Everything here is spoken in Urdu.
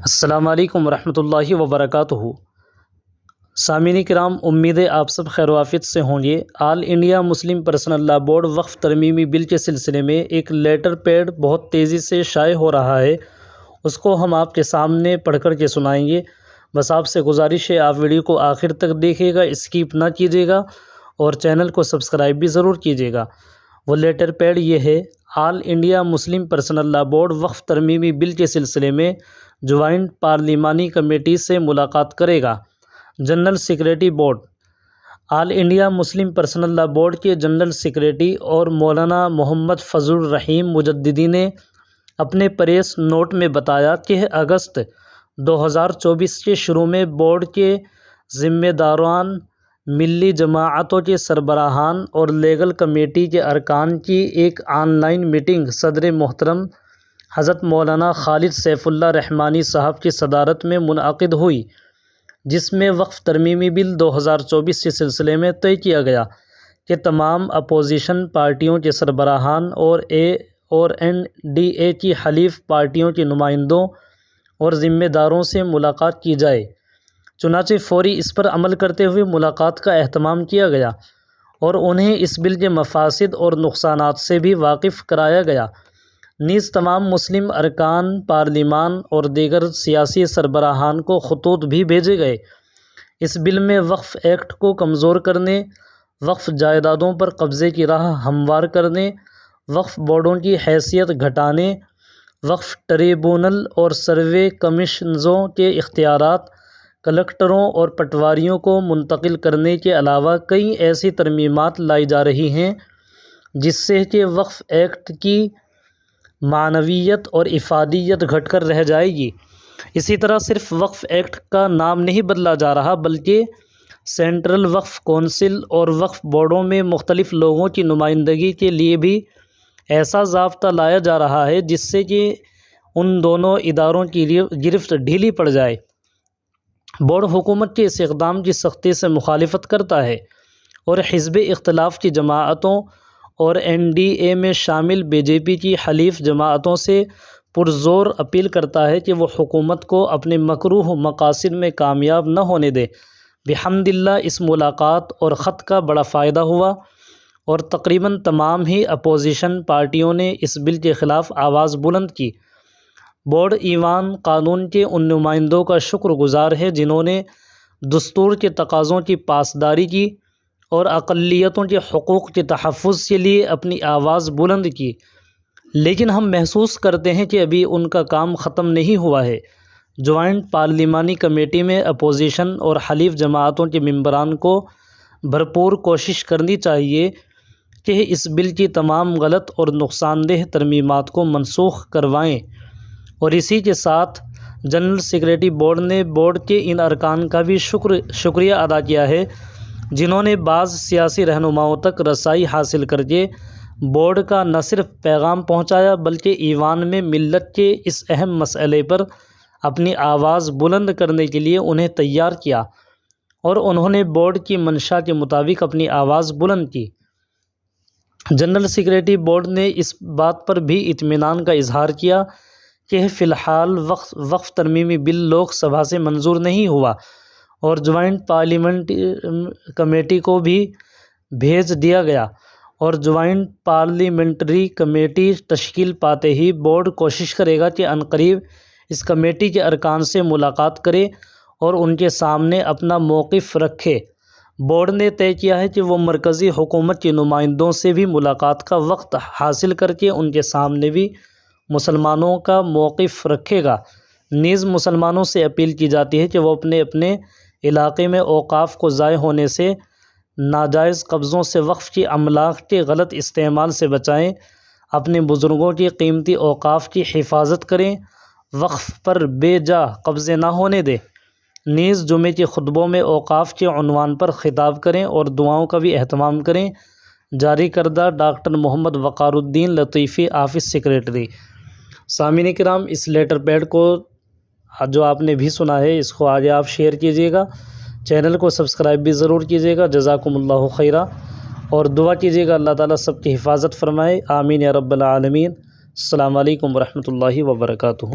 السلام علیکم ورحمۃ اللہ وبرکاتہ۔ سامعین کرام، امید ہے آپ سب خیر و عافیت سے ہوں گے۔ All India Muslim Personal Law Board وقف ترمیمی بل کے سلسلے میں ایک لیٹر پیڈ بہت تیزی سے شائع ہو رہا ہے، اس کو ہم آپ کے سامنے پڑھ کر کے سنائیں گے۔ بس آپ سے گزارش ہے آپ ویڈیو کو آخر تک دیکھیے گا، اسکپ نہ کیجیے گا اور چینل کو سبسکرائب بھی ضرور کیجیے گا۔ وہ لیٹر پیڈ یہ ہے: All India Muslim Personal Law Board وقف ترمیمی بل کے سلسلے میں جوائنٹ پارلیمانی کمیٹی سے ملاقات کرے گا۔ General secretary board. All India Muslim Personal Law Board کے جنرل سیکریٹری اور مولانا محمد فضل الرحیم مجددی نے اپنے پریس نوٹ میں بتایا کہ اگست 2024 کے شروع میں بورڈ کے ذمہ داران، ملی جماعتوں کے سربراہان اور لیگل کمیٹی کے ارکان کی ایک آن لائن میٹنگ صدر محترم حضرت مولانا خالد سیف اللہ رحمانی صاحب کی صدارت میں منعقد ہوئی، جس میں وقف ترمیمی بل 2024 کے سلسلے میں طے کیا گیا کہ تمام اپوزیشن پارٹیوں کے سربراہان اور NDA کی حلیف پارٹیوں کے نمائندوں اور ذمہ داروں سے ملاقات کی جائے۔ چنانچہ فوری اس پر عمل کرتے ہوئے ملاقات کا اہتمام کیا گیا اور انہیں اس بل کے مفاسد اور نقصانات سے بھی واقف کرایا گیا۔ نیز تمام مسلم ارکان پارلیمان اور دیگر سیاسی سربراہان کو خطوط بھی بھیجے گئے۔ اس بل میں وقف ایکٹ کو کمزور کرنے، وقف جائیدادوں پر قبضے کی راہ ہموار کرنے، وقف بورڈوں کی حیثیت گھٹانے، وقف ٹریبونل اور سروے کمیشنزوں کے اختیارات کلکٹروں اور پٹواریوں کو منتقل کرنے کے علاوہ کئی ایسی ترمیمات لائی جا رہی ہیں جس سے کہ وقف ایکٹ کی معنویت اور افادیت گھٹ کر رہ جائے گی۔ اسی طرح صرف وقف ایکٹ کا نام نہیں بدلا جا رہا، بلکہ سینٹرل وقف کونسل اور وقف بورڈوں میں مختلف لوگوں کی نمائندگی کے لیے بھی ایسا ضابطہ لایا جا رہا ہے جس سے کہ ان دونوں اداروں کی گرفت ڈھیلی پڑ جائے۔ بورڈ حکومت کے اس اقدام کی سختی سے مخالفت کرتا ہے اور حزب اختلاف کی جماعتوں اور NDA میں شامل BJP کی حلیف جماعتوں سے پرزور اپیل کرتا ہے کہ وہ حکومت کو اپنے مکروہ مقاصد میں کامیاب نہ ہونے دے۔ بحمد اللہ اس ملاقات اور خط کا بڑا فائدہ ہوا اور تقریباً تمام ہی اپوزیشن پارٹیوں نے اس بل کے خلاف آواز بلند کی۔ بورڈ ایوان قانون کے ان نمائندوں کا شکر گزار ہے جنہوں نے دستور کے تقاضوں کی پاسداری کی اور اقلیتوں کے حقوق کے تحفظ کے لیے اپنی آواز بلند کی، لیکن ہم محسوس کرتے ہیں کہ ابھی ان کا کام ختم نہیں ہوا ہے۔ جوائنٹ پارلیمانی کمیٹی میں اپوزیشن اور حلیف جماعتوں کے ممبران کو بھرپور کوشش کرنی چاہیے کہ اس بل کی تمام غلط اور نقصان دہ ترمیمات کو منسوخ کروائیں، اور اسی کے ساتھ جنرل سیکریٹری بورڈ نے بورڈ کے ان ارکان کا بھی شکریہ ادا کیا ہے جنہوں نے بعض سیاسی رہنماؤں تک رسائی حاصل کر کے بورڈ کا نہ صرف پیغام پہنچایا بلکہ ایوان میں ملت کے اس اہم مسئلے پر اپنی آواز بلند کرنے کے لیے انہیں تیار کیا، اور انہوں نے بورڈ کی منشا کے مطابق اپنی آواز بلند کی۔ جنرل سیکریٹری بورڈ نے اس بات پر بھی اطمینان کا اظہار کیا کہ فی الحال وقف ترمیمی بل لوک سبھا سے منظور نہیں ہوا اور جوائنٹ پارلیمنٹری کمیٹی کو بھی بھیج دیا گیا، اور جوائنٹ پارلیمنٹری کمیٹی تشکیل پاتے ہی بورڈ کوشش کرے گا کہ عنقریب اس کمیٹی کے ارکان سے ملاقات کرے اور ان کے سامنے اپنا موقف رکھے۔ بورڈ نے طے کیا ہے کہ وہ مرکزی حکومت کے نمائندوں سے بھی ملاقات کا وقت حاصل کر کے ان کے سامنے بھی مسلمانوں کا موقف رکھے گا۔ نیز مسلمانوں سے اپیل کی جاتی ہے کہ وہ اپنے اپنے علاقے میں اوقاف کو ضائع ہونے سے، ناجائز قبضوں سے، وقف کی املاک کے غلط استعمال سے بچائیں، اپنے بزرگوں کی قیمتی اوقاف کی حفاظت کریں، وقف پر بے جا قبضے نہ ہونے دیں۔ نیز جمعے کے خطبوں میں اوقاف کے عنوان پر خطاب کریں اور دعاؤں کا بھی اہتمام کریں۔ جاری کردہ ڈاکٹر محمد وقار الدین لطیفی، آفس سیکریٹری۔ سامعین کرام، اس لیٹر پیڈ کو جو آپ نے بھی سنا ہے اس کو آگے آپ شیئر کیجیے گا، چینل کو سبسکرائب بھی ضرور کیجیے گا۔ جزاکم اللہ خیرہ، اور دعا کیجیے گا اللہ تعالیٰ سب کی حفاظت فرمائے، آمین یا رب العالمین۔ السلام علیکم ورحمۃ اللہ وبرکاتہ۔